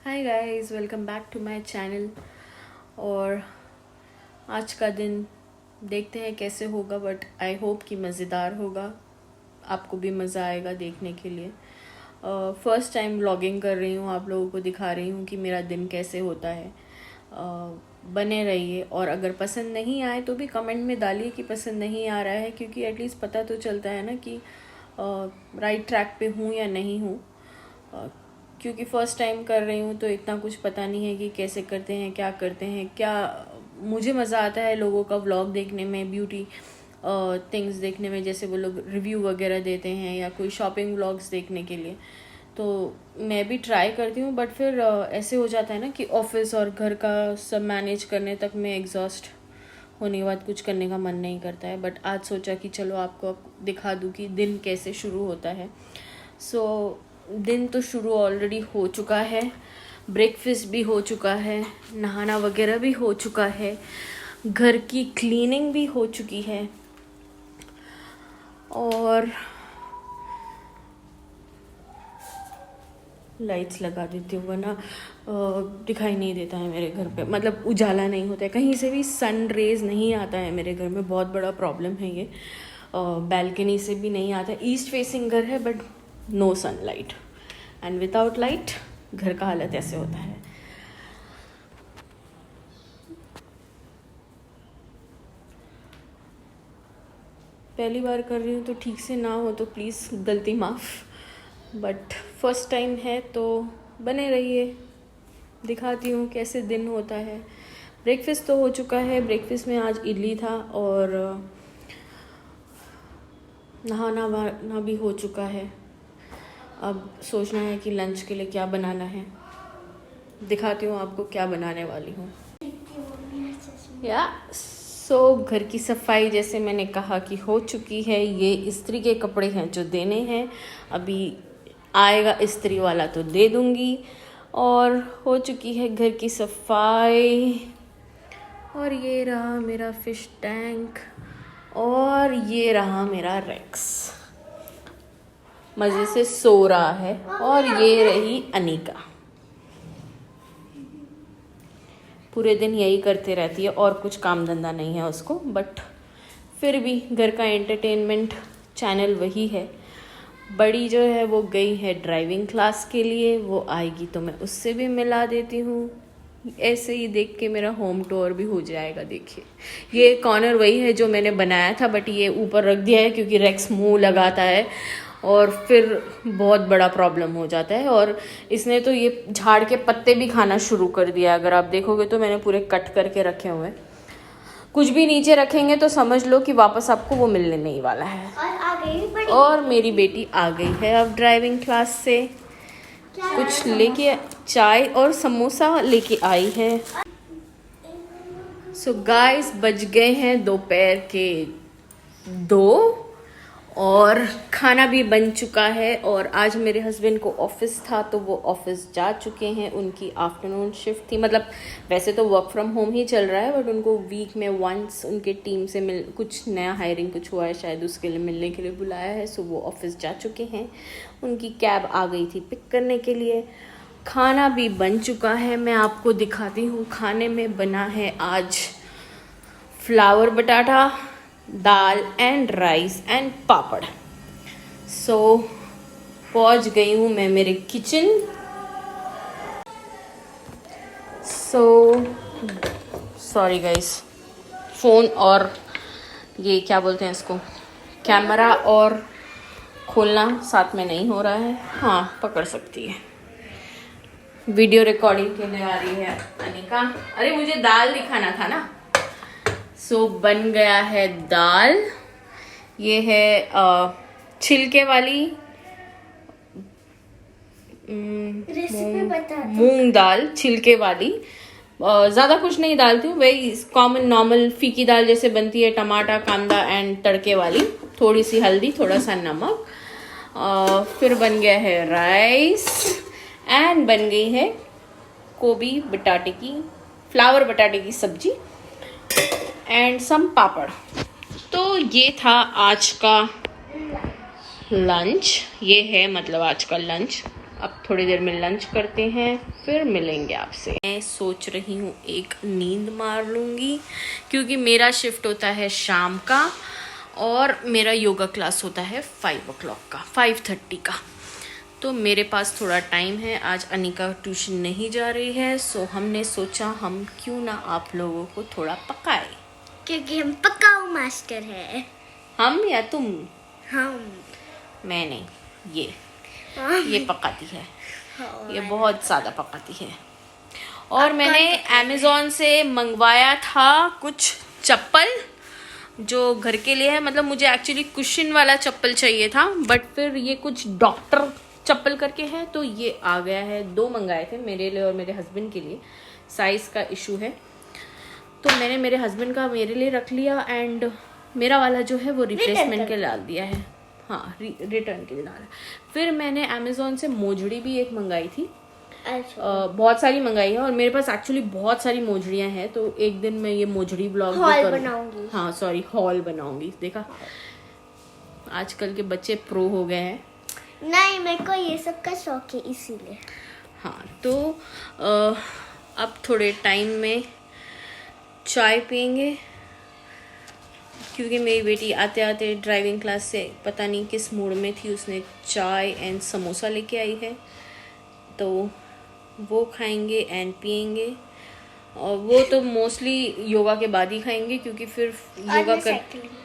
Hi guys, welcome back to my channel. और आज का दिन देखते हैं कैसे होगा, बट आई होप कि मज़ेदार होगा। आपको भी मज़ा आएगा देखने के लिए। फर्स्ट टाइम व्लॉगिंग कर रही हूँ, आप लोगों को दिखा रही हूँ कि मेरा दिन कैसे होता है। बने रहिए, और अगर पसंद नहीं आए तो भी कमेंट में डालिए कि पसंद नहीं आ रहा है, क्योंकि एटलीस्ट पता तो चलता है ना कि राइट ट्रैक पे हूँ या नहीं हूँ। क्योंकि फ़र्स्ट टाइम कर रही हूँ तो इतना कुछ पता नहीं है कि कैसे करते हैं, क्या करते हैं, क्या। मुझे मज़ा आता है लोगों का व्लॉग देखने में, ब्यूटी थिंग्स देखने में, जैसे वो लोग रिव्यू वगैरह देते हैं या कोई शॉपिंग व्लॉग्स देखने के लिए। तो मैं भी ट्राई करती हूँ, बट फिर ऐसे हो जाता है ना कि ऑफिस और घर का सब मैनेज करने तक मैं एग्जॉस्ट होने के बाद कुछ करने का मन नहीं करता है। बट आज सोचा कि चलो आपको दिखा दूँ कि दिन कैसे शुरू होता है। दिन तो शुरू ऑलरेडी हो चुका है, ब्रेकफास्ट भी हो चुका है, नहाना वगैरह भी हो चुका है, घर की क्लीनिंग भी हो चुकी है, और लाइट्स लगा देती हूँ वरना दिखाई नहीं देता है मेरे घर पे, मतलब उजाला नहीं होता है, कहीं से भी सन रेज नहीं आता है मेरे घर में। बहुत बड़ा प्रॉब्लम है ये। बैल्कनी से भी नहीं आता। ईस्ट फेसिंग घर है but no sunlight, and without light घर का हालत ऐसे होता है। पहली बार कर रही हूँ तो ठीक से ना हो तो प्लीज़ गलती माफ़, बट फर्स्ट टाइम है तो बने रहिए, दिखाती हूँ कैसे दिन होता है। ब्रेकफास्ट तो हो चुका है। ब्रेकफास्ट में आज इडली था, और नहाना वहाना भी हो चुका है। अब सोचना है कि लंच के लिए क्या बनाना है। दिखाती हूँ आपको क्या बनाने वाली हूँ। घर की सफाई जैसे मैंने कहा कि हो चुकी है। ये इस्त्री के कपड़े हैं जो देने हैं, अभी आएगा इस्त्री वाला तो दे दूँगी। और हो चुकी है घर की सफाई। और ये रहा मेरा फिश टैंक, और ये रहा मेरा रेक्स मज़े से सो रहा है, और ये रही अनिका, पूरे दिन यही करते रहती है और कुछ काम धंधा नहीं है उसको। बट फिर भी घर का एंटरटेनमेंट चैनल वही है। बड़ी जो है वो गई है ड्राइविंग क्लास के लिए, वो आएगी तो मैं उससे भी मिला देती हूँ। ऐसे ही देख के मेरा होम टूर भी हो जाएगा। देखिए, ये कॉर्नर वही है जो मैंने बनाया था, बट ये ऊपर रख दिया है क्योंकि रेक्स मुंह लगाता है और फिर बहुत बड़ा प्रॉब्लम हो जाता है। और इसने तो ये झाड़ के पत्ते भी खाना शुरू कर दिया। अगर आप देखोगे तो मैंने पूरे कट करके रखे हुए हैं। कुछ भी नीचे रखेंगे तो समझ लो कि वापस आपको वो मिलने नहीं वाला है। और मेरी बेटी आ गई है अब ड्राइविंग क्लास से, कुछ लेके चाय और समोसा लेके आई है। सो गाइस, बज गए हैं दोपहर के 2, और खाना भी बन चुका है। और आज मेरे हस्बैंड को ऑफिस था तो वो ऑफिस जा चुके हैं। उनकी आफ्टरनून शिफ्ट थी, मतलब वैसे तो वर्क फ्रॉम होम ही चल रहा है, बट उनको वीक में वंस उनके टीम से कुछ नया हायरिंग कुछ हुआ है शायद, उसके लिए मिलने के लिए बुलाया है। सो वो ऑफिस जा चुके हैं। उनकी कैब आ गई थी पिक करने के लिए। खाना भी बन चुका है, मैं आपको दिखाती हूँ। खाने में बना है आज फ्लावर बटाटा, दाल एंड राइस एंड पापड़। सो पहुंच गई हूँ मैं मेरे किचन। सॉरी गाइस, फ़ोन और ये क्या बोलते हैं इसको, कैमरा और खोलना साथ में नहीं हो रहा है। हाँ, पकड़ सकती है। वीडियो रिकॉर्डिंग के लिए आ रही है अनिका। अरे मुझे दाल दिखाना था ना। बन गया है दाल। ये है छिलके वाली मूंग दाल, छिलके वाली। ज़्यादा कुछ नहीं डालती हूँ, वही कॉमन नॉर्मल फीकी दाल जैसे बनती है, टमाटर कांदा एंड तड़के वाली, थोड़ी सी हल्दी, थोड़ा सा नमक। फिर बन गया है राइस, एंड बन गई है गोभी बटाटे की, फ्लावर बटाटे की सब्जी, एंड सम पापड़। तो ये था आज का लंच। ये है मतलब आज का लंच। अब थोड़ी देर में लंच करते हैं, फिर मिलेंगे आपसे। मैं सोच रही हूँ एक नींद मार लूँगी, क्योंकि मेरा शिफ्ट होता है शाम का और मेरा योगा क्लास होता है 5 o'clock का, 5:30 का। तो मेरे पास थोड़ा टाइम है। आज अनिका ट्यूशन नहीं जा रही है, सो हमने सोचा हम क्यों ना आप लोगों को थोड़ा पकाए, क्योंकि हम पकाओ मास्टर है। हम या तुम? हम। मैं नहीं, ये पकाती है, ये बहुत ज़्यादा पकाती है। और मैंने अमेज़ॉन से मंगवाया था कुछ चप्पल जो घर के लिए है। मतलब मुझे एक्चुअली कुशन वाला चप्पल चाहिए था, बट फिर ये कुछ डॉक्टर चप्पल करके है, तो ये आ गया है। 2 मंगाए थे, मेरे लिए और मेरे हस्बैंड के लिए। साइज़ का इशू है, तो मैंने मेरे हस्बैंड का मेरे लिए रख लिया, एंड मेरा वाला जो है वो रिप्लेसमेंट के डाल दिया है। हाँ, रिटर्न के लिए डाला। फिर मैंने अमेज़ॉन से मोजड़ी भी एक मंगाई थी। बहुत सारी मंगाई है, और मेरे पास एक्चुअली बहुत सारी मोजड़ियाँ हैं, तो एक दिन मैं ये मोजड़ी ब्लॉग बनाऊंगी। हाँ सॉरी, हॉल बनाऊंगी। देखा, आजकल के बच्चे प्रो हो गए हैं। नहीं, मेरे को ये सब का शौक है, इसीलिए। हाँ, तो अब थोड़े टाइम में चाय पियेंगे, क्योंकि मेरी बेटी आते आते ड्राइविंग क्लास से पता नहीं किस मूड में थी, उसने चाय एंड समोसा लेके आई है, तो वो खाएंगे एंड पियेंगे। और वो तो मोस्टली योगा के बाद ही खाएंगे, क्योंकि फिर योगा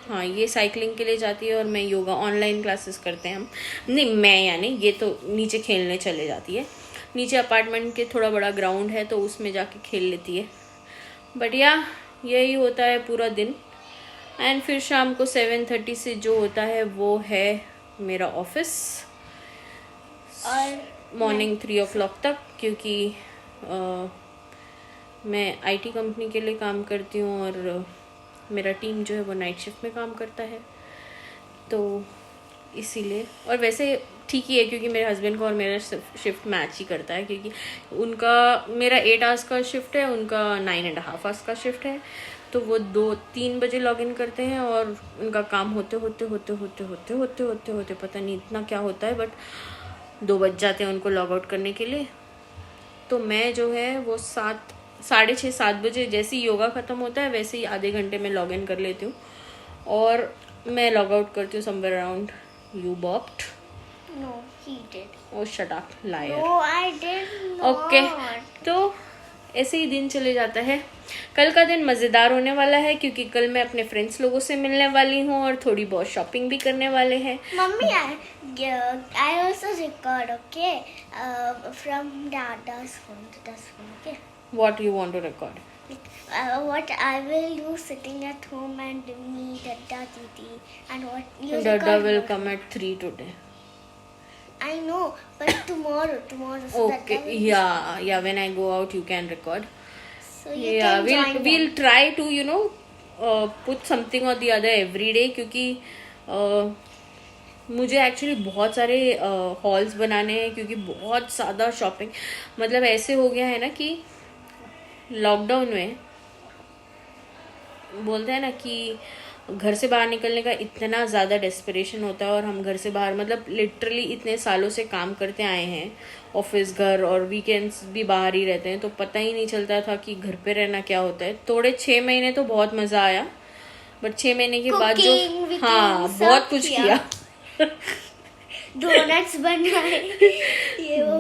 हाँ, ये साइकिलिंग के लिए जाती है और मैं योगा ऑनलाइन क्लासेस करते हैं हम। नहीं, मैं यानी ये तो नीचे खेलने चले जाती है। नीचे अपार्टमेंट के थोड़ा बड़ा ग्राउंड है, तो उसमें जाके खेल लेती है। बढ़िया, यही होता है पूरा दिन। एंड फिर शाम को 7:30 से जो होता है वो है मेरा ऑफिस, और मॉर्निंग 3 o'clock तक, क्योंकि मैं IT कंपनी के लिए काम करती हूँ और मेरा टीम जो है वो नाइट शिफ्ट में काम करता है, तो इसीलिए। और वैसे ठीक ही है, क्योंकि मेरे हस्बैंड का और मेरा शिफ्ट मैच ही करता है, क्योंकि मेरा 8 hours का शिफ्ट है, उनका 9.5 hours का शिफ्ट है। तो वो 2-3 बजे लॉग इन करते हैं, और उनका काम होते होते पता नहीं इतना क्या होता है, बट 2 बज जाते हैं उनको लॉग आउट करने के लिए। तो मैं जो है वो 6:30-7 बजे जैसे ही योगा ख़त्म होता है, वैसे ही आधे घंटे में लॉग इन कर लेती हूँ, और मैं लॉग आउट करती हूँ somewhere around. You bopped? No, he did. Oh, shut up, liar. No, I did not. Okay, तो ऐसे ही दिन चले जाता है। कल का दिन मज़ेदार होने वाला है, क्योंकि कल मैं अपने फ्रेंड्स लोगों से मिलने वाली हूँ और थोड़ी बहुत शॉपिंग भी करने वाले हैं। Mummy, I also record, okay? From Dada's phone to this phone, okay? What you want to record? What I will do sitting at home and me, Dada, Didi, and what you Dada will come at 3 today. I know, but tomorrow. So Okay, yeah. When I go out, you can record. So you can join we'll try to put something or the other every day, क्योंकि मुझे actually बहुत सारे halls बनाने हैं, क्योंकि बहुत ज़्यादा shopping, मतलब ऐसे हो गया है ना कि लॉकडाउन में बोलते हैं ना कि घर से बाहर निकलने का इतना ज़्यादा डेस्परेशन होता है, और हम घर से बाहर मतलब लिटरली इतने सालों से काम करते आए हैं, ऑफिस, घर, और वीकेंड्स भी बाहर ही रहते हैं, तो पता ही नहीं चलता था कि घर पे रहना क्या होता है। थोड़े 6 महीने तो बहुत मज़ा आया, बट 6 महीने के बाद जो बहुत कुछ किया डोनट्स बनाए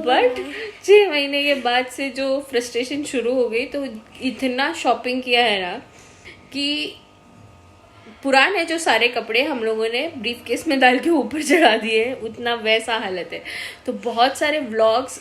बट 6 महीने के बाद से जो फ्रस्ट्रेशन शुरू हो गई, तो इतना शॉपिंग किया है ना कि पुराने जो सारे कपड़े हम लोगों ने ब्रीफ केस में डाल के ऊपर चढ़ा दिए, उतना वैसा हालत है। तो बहुत सारे व्लॉग्स,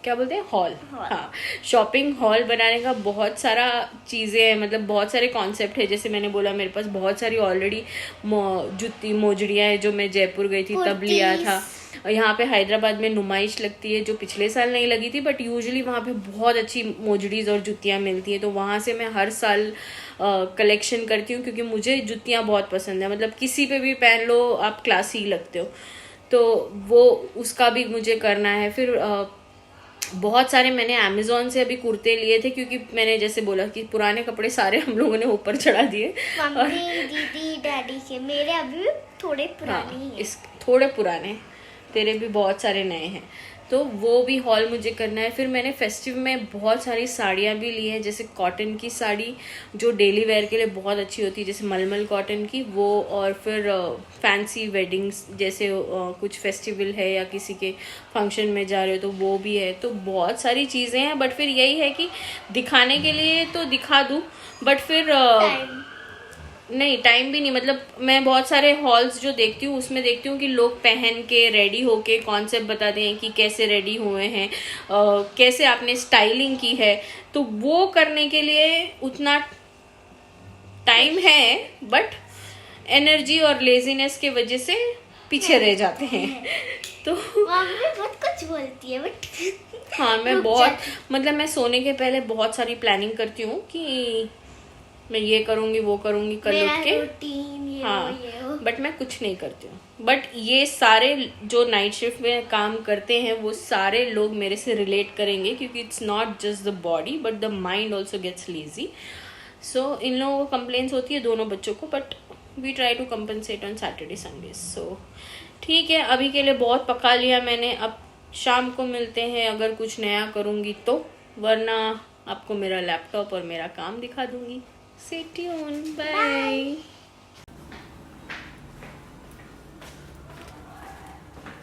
क्या बोलते हैं, हॉल, हाँ, शॉपिंग हॉल बनाने का बहुत सारा चीज़ें हैं, मतलब बहुत सारे कॉन्सेप्ट है। जैसे मैंने बोला, मेरे पास बहुत सारी ऑलरेडी जूती मोजड़ियाँ हैं जो मैं जयपुर गई थी तब लिया था। यहाँ पे हैदराबाद में नुमाइश लगती है, जो पिछले साल नहीं लगी थी, बट यूजुअली वहाँ पे बहुत अच्छी मोजड़ीज और जुतियाँ मिलती है, तो वहाँ से मैं हर साल कलेक्शन करती हूँ, क्योंकि मुझे जुतियाँ बहुत पसंद है। मतलब किसी पे भी पहन लो आप क्लासी लगते हो, तो वो उसका भी मुझे करना है। फिर बहुत सारे मैंने अमेज़ॉन से अभी कुर्ते लिए थे, क्योंकि मैंने जैसे बोला कि पुराने कपड़े सारे हम लोगों ने ऊपर चढ़ा दिए। मम्मी, दीदी, डैडी के, मेरे अभी थोड़े पुराने ही हैं। थोड़े पुराने, तेरे भी बहुत सारे नए हैं। तो वो भी हॉल मुझे करना है। फिर मैंने फेस्टिव में बहुत सारी साड़ियाँ भी ली हैं, जैसे कॉटन की साड़ी जो डेली वेयर के लिए बहुत अच्छी होती है, जैसे मलमल कॉटन की वो, और फिर फैंसी वेडिंग्स जैसे कुछ फेस्टिवल है या किसी के फंक्शन में जा रहे हो तो वो भी है। तो बहुत सारी चीज़ें हैं, बट फिर यही है कि दिखाने के लिए तो दिखा दूँ, बट फिर नहीं, टाइम भी नहीं। मतलब मैं बहुत सारे हॉल्स जो देखती हूँ उसमें देखती हूँ कि लोग पहन के रेडी होके कॉन्सेप्ट बताते हैं कि कैसे रेडी हुए हैं, कैसे आपने स्टाइलिंग की है, तो वो करने के लिए उतना टाइम है, बट एनर्जी और लेजीनेस के वजह से पीछे रह जाते हैं। तो मम्मी बहुत कुछ बोलती है बट हाँ, मैं बहुत मतलब मैं सोने के पहले बहुत सारी प्लानिंग करती हूँ कि मैं ये करूँगी वो करूँगी कल उठ के, हाँ, बट मैं कुछ नहीं करती हूँ। बट ये सारे जो नाइट शिफ्ट में काम करते हैं वो सारे लोग मेरे से रिलेट करेंगे, क्योंकि it's not just the body but the mind also gets lazy. So इन लोगों को कंप्लेंट्स होती है दोनों बच्चों को, but we try to compensate on Saturday Sunday. So ठीक है, अभी के लिए बहुत पका लिया मैंने, अब शाम को मिलते हैं अगर कुछ नया करूँगी तो, वरना आपको मेरा लैपटॉप और मेरा काम दिखा दूँगी। Stay tuned. Bye.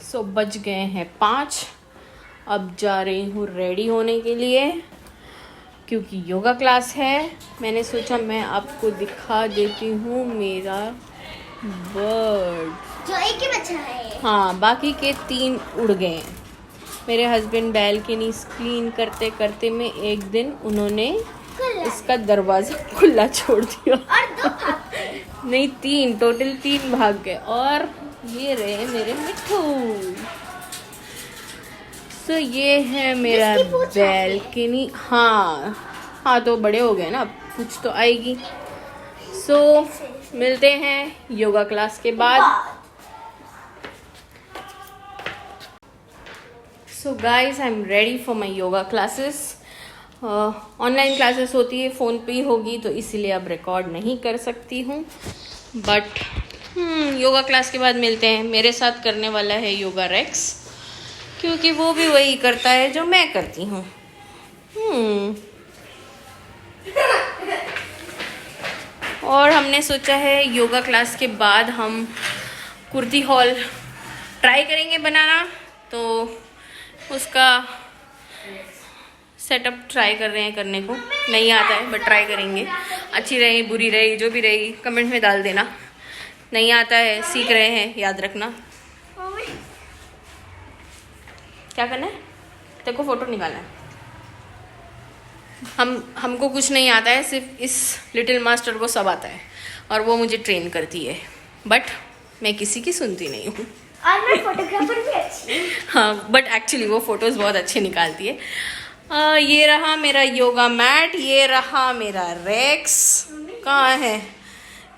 So बज गए हैं 5, अब जा रही हूँ रेडी होने के लिए क्योंकि योगा क्लास है। मैंने सोचा मैं आपको दिखा देती हूँ मेरा बर्ड जो एक ही बचा है। हाँ, बाकी के 3 उड़ गए हैं। मेरे हस्बैंड बैल्कनी क्लीन करते करते में एक दिन उन्होंने इसका दरवाजा खुला छोड़ दिया और 2 भाग गए। नहीं, 3 टोटल, 3 भाग गए। और ये रहे मेरे मिट्ठू। सो ये है मेरा बैल्कनी। हाँ, तो बड़े हो गए ना, अब कुछ तो आएगी। सो मिलते हैं योगा क्लास के बाद। So guys, I am ready for my yoga classes. Online classes होती है, फ़ोन पे ही होगी, तो इसीलिए अब रिकॉर्ड नहीं कर सकती हूँ। बट योगा क्लास के बाद मिलते हैं। मेरे साथ करने वाला है योगा रेक्स, क्योंकि वो भी वही करता है जो मैं करती हूँ। और हमने सोचा है योगा क्लास के बाद हम कुर्ती हॉल ट्राई करेंगे बनाना, तो उसका सेटअप ट्राई कर रहे हैं करने को। नहीं आता है बट ट्राई करेंगे। अच्छी रही बुरी रही जो भी रही कमेंट में डाल देना। नहीं आता है, सीख रहे हैं, याद रखना। क्या करना है? तेरे को फोटो निकालना है। हमको कुछ नहीं आता है, सिर्फ इस लिटिल मास्टर को सब आता है और वो मुझे ट्रेन करती है, बट मैं किसी की सुनती नहीं हूँ। और मैं फोटोग्राफर भी अच्छी हूँ। हाँ, बट एक्चुअली वो फोटोज़ बहुत अच्छे निकालती है। ये रहा मेरा योगा मैट, ये रहा मेरा रेक्स। कहाँ है?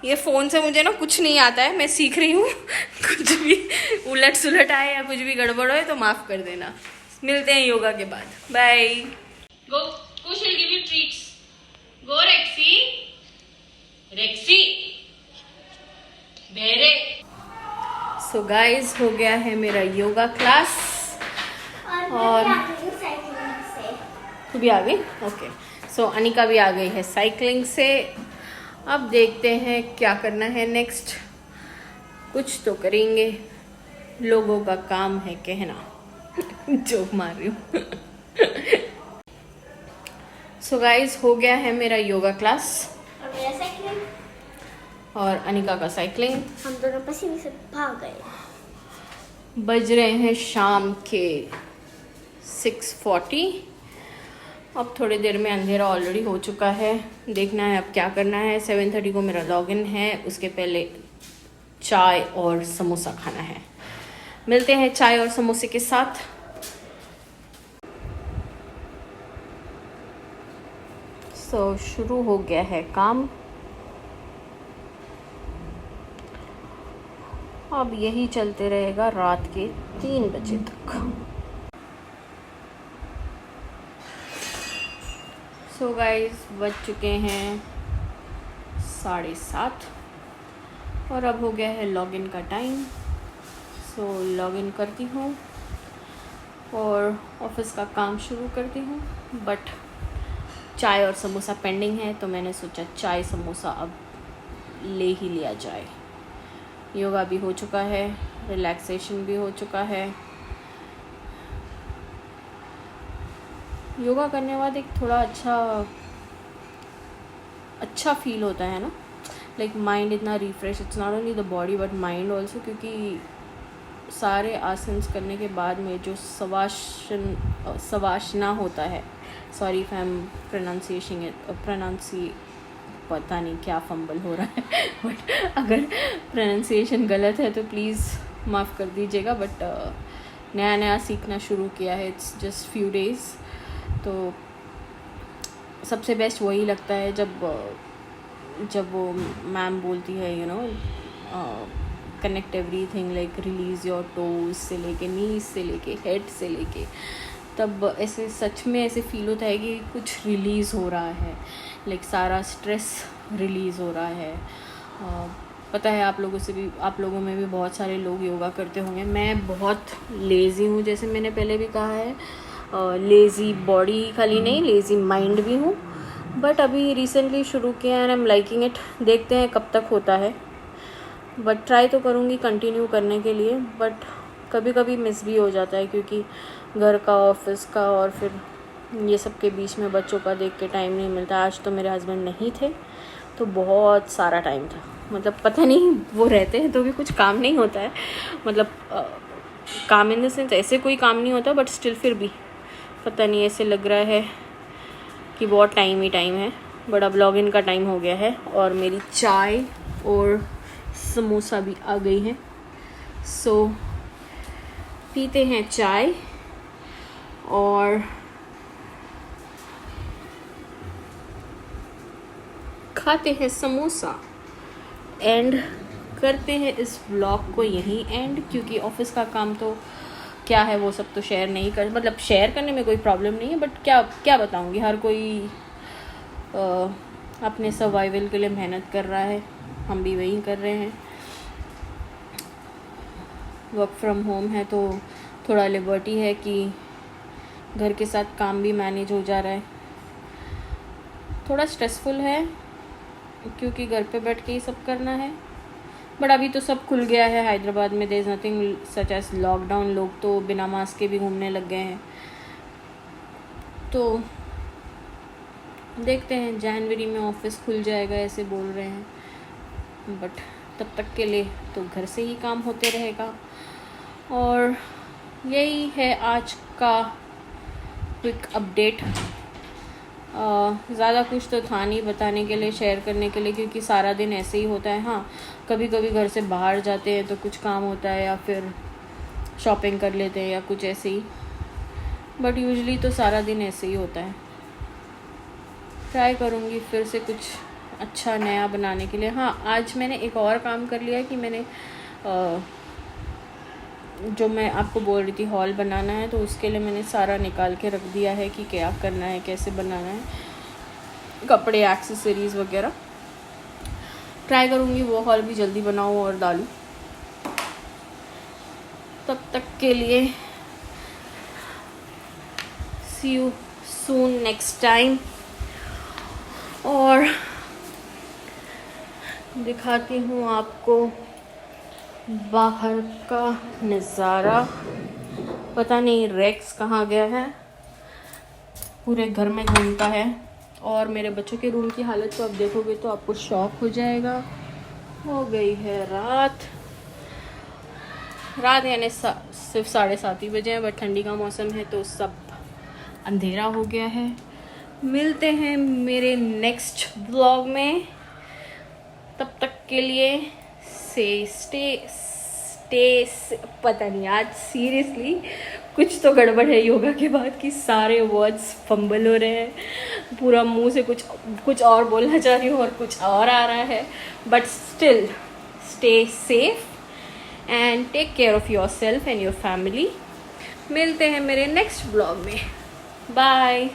ये फ़ोन से मुझे ना कुछ नहीं आता है, मैं सीख रही हूँ। कुछ भी उलट सुलट आए या कुछ भी गड़बड़ हो तो माफ़ कर देना। मिलते हैं योगा के बाद। Bye. Go, Kush will give you treats. Go Rexy, Rexy, बेरे। सो गाइस, हो गया है मेरा योगा क्लास। और तू भी आ गई? ओके। सो अनिका भी आ गई है साइकिलिंग से। अब देखते हैं क्या करना है नेक्स्ट। कुछ तो करेंगे, लोगों का काम है कहना। जोक मार रही हूँ। सो गाइस, हो गया है मेरा योगा क्लास और मेरा साइकिलिंग और अनिका का साइकिलिंग। हम दोनों पसीने से भाग गए। बज रहे हैं शाम के 6:40। अब थोड़ी देर में अंधेरा ऑलरेडी हो चुका है। देखना है अब क्या करना है। 7:30 को मेरा लॉगिन है, उसके पहले चाय और समोसा खाना है। मिलते हैं चाय और समोसे के साथ। सो शुरू हो गया है काम। अब यही चलते रहेगा रात के 3 बजे तक। सो गाइस, बज चुके हैं 7:30 और अब हो गया है लॉगिन का टाइम। सो लॉगिन करती हूँ। और ऑफिस का काम शुरू करती हूँ। बट चाय और समोसा पेंडिंग है, तो मैंने सोचा चाय समोसा अब ले ही लिया जाए। योगा भी हो चुका है, रिलैक्सेशन भी हो चुका है। योगा करने के बाद एक थोड़ा अच्छा फील होता है ना, लाइक माइंड इतना refresh, it's not only the body but mind also, क्योंकि सारे आसन्स करने के बाद में जो सवाशना होता है, सॉरी इफ आई एम प्रोनाउंसी पता नहीं क्या फंबल हो रहा है बट अगर प्रोनाउंसिएशन गलत है तो प्लीज़ माफ़ कर दीजिएगा। बट नया सीखना शुरू किया है, इट्स जस्ट फ्यू डेज़। तो सबसे बेस्ट वही लगता है जब वो मैम बोलती है connect everything, like release your toes से लेके नीज से लेके हेड से लेके, तब ऐसे सच में ऐसे फील होता है कि कुछ रिलीज़ हो रहा है, लाइक सारा स्ट्रेस रिलीज़ हो रहा है। पता है आप लोगों में भी बहुत सारे लोग योगा करते होंगे। मैं बहुत लेज़ी हूँ, जैसे मैंने पहले भी कहा है, लेज़ी बॉडी खाली नहीं, लेज़ी माइंड भी हूँ। बट अभी रिसेंटली शुरू किया है and I am liking it. देखते हैं कब तक होता है, बट ट्राई तो करूँगी कंटिन्यू करने के लिए। बट कभी कभी मिस भी हो जाता है, क्योंकि घर का, ऑफिस का और फिर ये सब के बीच में बच्चों का देख के टाइम नहीं मिलता। आज तो मेरे हस्बैंड नहीं थे तो बहुत सारा टाइम था, मतलब पता नहीं वो रहते हैं तो भी कुछ काम नहीं होता है, मतलब काम इन द सेंस ऐसे कोई काम नहीं होता, बट स्टिल फिर भी पता नहीं ऐसे लग रहा है कि बहुत टाइम ही टाइम है। बड़ा ब्लॉग इन का टाइम हो गया है और मेरी चाय और समोसा भी आ गई है। सो पीते हैं चाय और खाते हैं समोसा एंड करते हैं इस ब्लॉग को यहीं एंड, क्योंकि ऑफिस का काम तो क्या है वो सब तो शेयर नहीं कर, मतलब शेयर करने में कोई प्रॉब्लम नहीं है, बट क्या बताऊंगी, हर कोई अपने सर्वाइवल के लिए मेहनत कर रहा है, हम भी वही कर रहे हैं। वर्क फ्रॉम होम है तो थोड़ा लिबर्टी है कि घर के साथ काम भी मैनेज हो जा रहा है। थोड़ा स्ट्रेसफुल है क्योंकि घर पे बैठ के ही सब करना है, बट अभी तो सब खुल गया है हैदराबाद में। There is nothing such as lockdown. लोग तो बिना मास्क के भी घूमने लग गए हैं। तो देखते हैं, जनवरी में ऑफिस खुल जाएगा ऐसे बोल रहे हैं, बट तब तक के लिए तो घर से ही काम होते रहेगा। और यही है आज का क्विक अपडेट। ज़्यादा कुछ तो था नहीं बताने के लिए, शेयर करने के लिए, क्योंकि सारा दिन ऐसे ही होता है। हाँ, कभी कभी घर से बाहर जाते हैं तो कुछ काम होता है या फिर शॉपिंग कर लेते हैं या कुछ ऐसे ही, बट यूजुअली तो सारा दिन ऐसे ही होता है। ट्राई करूँगी फिर से कुछ अच्छा नया बनाने के लिए। हाँ, आज मैंने एक और काम कर लिया कि मैंने जो मैं आपको बोल रही थी हॉल बनाना है, तो उसके लिए मैंने सारा निकाल के रख दिया है कि क्या करना है, कैसे बनाना है, कपड़े, एक्सेसरीज़ वगैरह। ट्राई करूँगी वो हॉल भी जल्दी बनाऊँ और डालूँ। तब तक के लिए सी यू सून नेक्स्ट टाइम। और दिखाती हूँ आपको बाहर का नज़ारा। पता नहीं रेक्स कहाँ गया है, पूरे घर में घूमता है। और मेरे बच्चों के रूम की हालत तो आप देखोगे तो आपको शॉक हो जाएगा। हो गई है रात यानी सिर्फ 7:30 ही बजे हैं, बट ठंडी का मौसम है तो सब अंधेरा हो गया है। मिलते हैं मेरे नेक्स्ट ब्लॉग में, तब तक के लिए स्टे पता नहीं, आज सीरियसली कुछ तो गड़बड़ है योगा के बाद कि सारे वर्ड्स फंबल हो रहे हैं। पूरा मुंह से कुछ और बोलना चाह रही हूँ और कुछ और आ रहा है, but still stay safe and take care of yourself and your family. मिलते हैं मेरे नेक्स्ट ब्लॉग में। बाय।